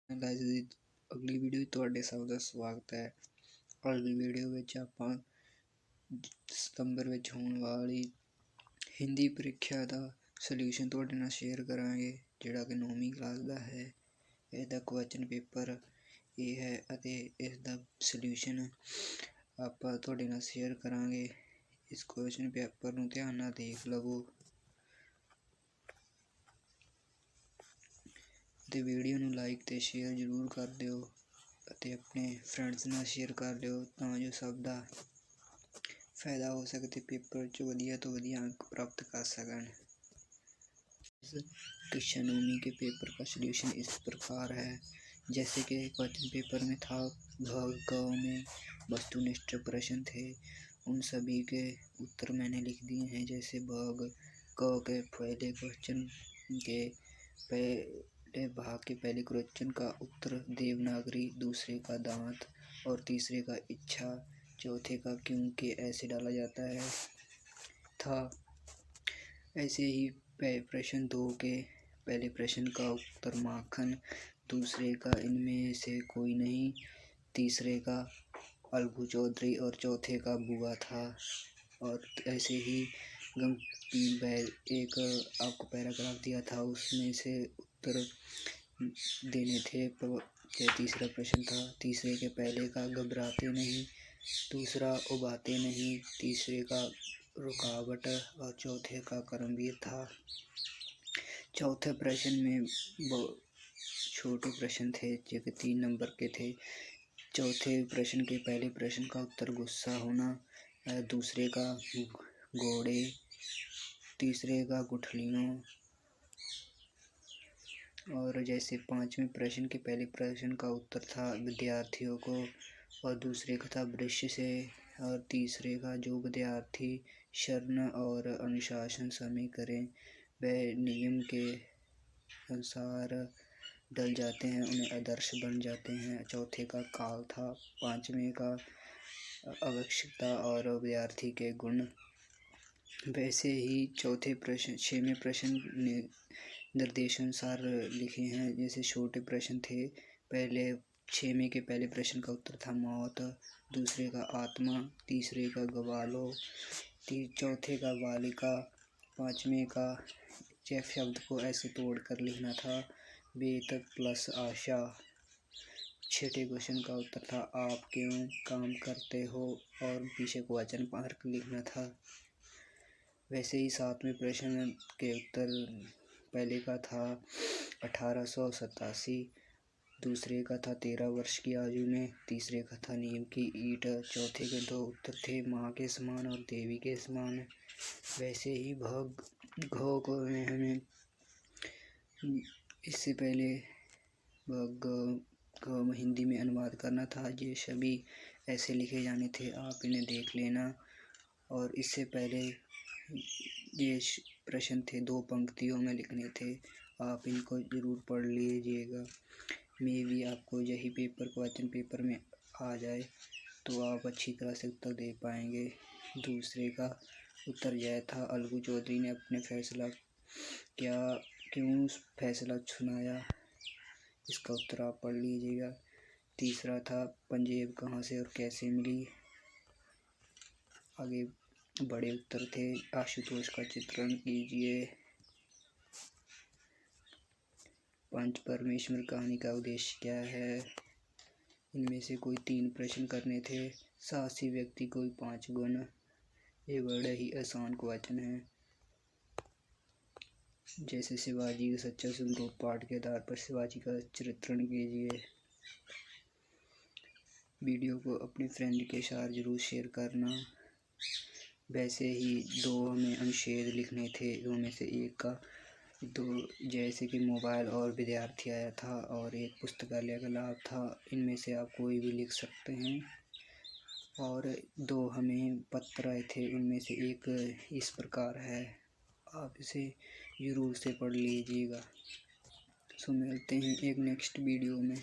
Guys ਦੀ ਅਗਲੀ video ਤੁਹਾਡੇ ਸਭ ਦਾ ਸਵਾਗਤ ਹੈ। ਅਗਲੀ ਵੀਡੀਓ ਵਿੱਚ ਆਪਾਂ ਸਤੰਬਰ ਵਿੱਚ ਹੋਣ ਵਾਲੀ ਹਿੰਦੀ ਪ੍ਰੀਖਿਆ ਦਾ ਸੋਲੂਸ਼ਨ ਤੁਹਾਡੇ ਨਾਲ ਸ਼ੇਅਰ ਕਰਾਂਗੇ, ਜਿਹੜਾ ਕਿ 9ਵੀਂ ਕਲਾਸ ਦਾ ਹੈ। ਇਹਦਾ ਕੁਐਸਚਨ ਪੇਪਰ ਇਹ ਹੈ ਅਤੇ ਇਸ ਦਾ ਸੋਲੂਸ਼ਨ ਆਪਾਂ ਤੁਹਾਡੇ ਨਾਲ ਸ਼ੇਅਰ ਕਰਾਂਗੇ। ਇਸ ਕੁਐਸਚਨ ਪੇਪਰ ਨੂੰ ਧਿਆਨ ਨਾਲ ਦੇਖ ਲਵੋ ਅਤੇ ਵੀਡੀਓ ਨੂੰ ਲਾਈਕ ਤੇ ਸ਼ੇਅਰ ਜ਼ਰੂਰ ਕਰ ਦਿਓ ਅਤੇ ਆਪਣੇ ਫਰੈਂਡਸ ਨਾਲ ਸ਼ੇਅਰ ਕਰ ਦਿਓ ਤਾਂ ਜੋ ਸਭ ਦਾ फ़ायदा हो सके तो पेपर जो वधिया तो वधिया अंक प्राप्त कर सकन। क्वेश्चन 9वीं के पेपर का सलूशन इस प्रकार है। जैसे कि क्वेश्चन पेपर में था भाग क में वस्तुनिष्ठ प्रश्न थे, उन सभी के उत्तर मैंने लिख दिए हैं। जैसे भाग क के पहले क्वेश्चन के पहले भाग के पहले क्वेश्चन का उत्तर देवनागरी, दूसरे का दांत और तीसरे का इच्छा, चौथे का क्यों के ऐसे डाला जाता है था। ऐसे ही प्रश्न 2 के पहले प्रश्न का उत्तर माखन, दूसरे का इनमें से कोई नहीं, तीसरे का अलगू चौधरी और चौथे का बुआ था। और ऐसे ही एक आपको पैराग्राफ दिया था, उसमें से उत्तर देने थे। तीसरा प्रश्न था, तीसरे के पहले का घबराते नहीं, दूसरा उबाते नहीं, तीसरे का रुकावट और चौथे का कर्मवीर था। चौथे प्रश्न में छोटे प्रश्न थे जो कि 3 नंबर के थे। चौथे प्रश्न के पहले प्रश्न का उत्तर गुस्सा होना, दूसरे का घोड़े, तीसरे का गुठलियों। और जैसे 5वें प्रश्न के पहले प्रश्न का उत्तर था विद्यार्थियों को और दूसरे का था वृक्ष से और तीसरे का जो विद्यार्थी शरण और अनुशासन समय करें वह नियम के अनुसार ढल जाते हैं, उन्हें आदर्श बन जाते हैं। चौथे का काल था। 5वें का आवश्यकता और विद्यार्थी के गुण। वैसे ही चौथे प्रश्न 6वें प्रश्न निर्देशानुसार लिखे हैं। जैसे छोटे प्रश्न थे, पहले 6वें के पहले प्रश्न का उत्तर था मौत, दूसरे का आत्मा, तीसरे का ग्वालो, चौथे का बालिका, 5वें का चेफ शब्द को ऐसे तोड़कर लिखना था वेद प्लस आशा। 6ठे क्वेश्चन का उत्तर था आप क्यों काम करते हो और पीछे क्वेश्चन मार्क लिखना था। वैसे ही 7वें प्रश्न के उत्तर पहले का था 1887, दूसरे का था 13 वर्ष की आयु में, तीसरे का था नीम की ईंट। चौथे के 2 उत्तर थे माँ के समान और देवी के समान। वैसे ही भाग घ को हमें इससे पहले भाग घ हिंदी में अनुवाद करना था। ये सभी ऐसे लिखे जाने थे, आप इन्हें देख लेना। और इससे पहले ये प्रश्न थे 2 पंक्तियों में लिखने थे, आप इनको ज़रूर पढ़ लीजिएगा। मे भी आपको यही पेपर क्वेश्चन पेपर में आ जाए तो आप अच्छी तरह से उत्तर दे पाएंगे। दूसरे का उत्तर यह था अलगू चौधरी ने अपने फैसला क्यों फैसला सुनाया, इसका उत्तर आप पढ़ लीजिएगा। तीसरा था पंजेब कहाँ से और कैसे मिली। आगे बड़े उत्तर थे आशुतोष का चित्रण कीजिए। पंच परमेश्वर कहानी का उद्देश्य क्या है, इनमें से कोई 3 प्रश्न करने थे। साहसी व्यक्ति कोई 5 गुण। ये बड़े ही आसान क्वेश्चन है। जैसे शिवाजी का सच्चा स्वरूप पाठ के आधार पर शिवाजी का चित्रण कीजिए। वीडियो को अपने फ्रेंड के साथ जरूर शेयर करना। वैसे ही 2 हमें अनुच्छेद लिखने थे, 2 में से एक का 2 जैसे कि मोबाइल और विद्यार्थी आया था और एक पुस्तकालय का लाभ था। इनमें से आप कोई भी लिख सकते हैं। और 2 हमें पत्र आए थे, उनमें से एक इस प्रकार है, आप इसे ज़रूर से पढ़ लीजिएगा। सो मिलते हैं एक नेक्स्ट वीडियो में।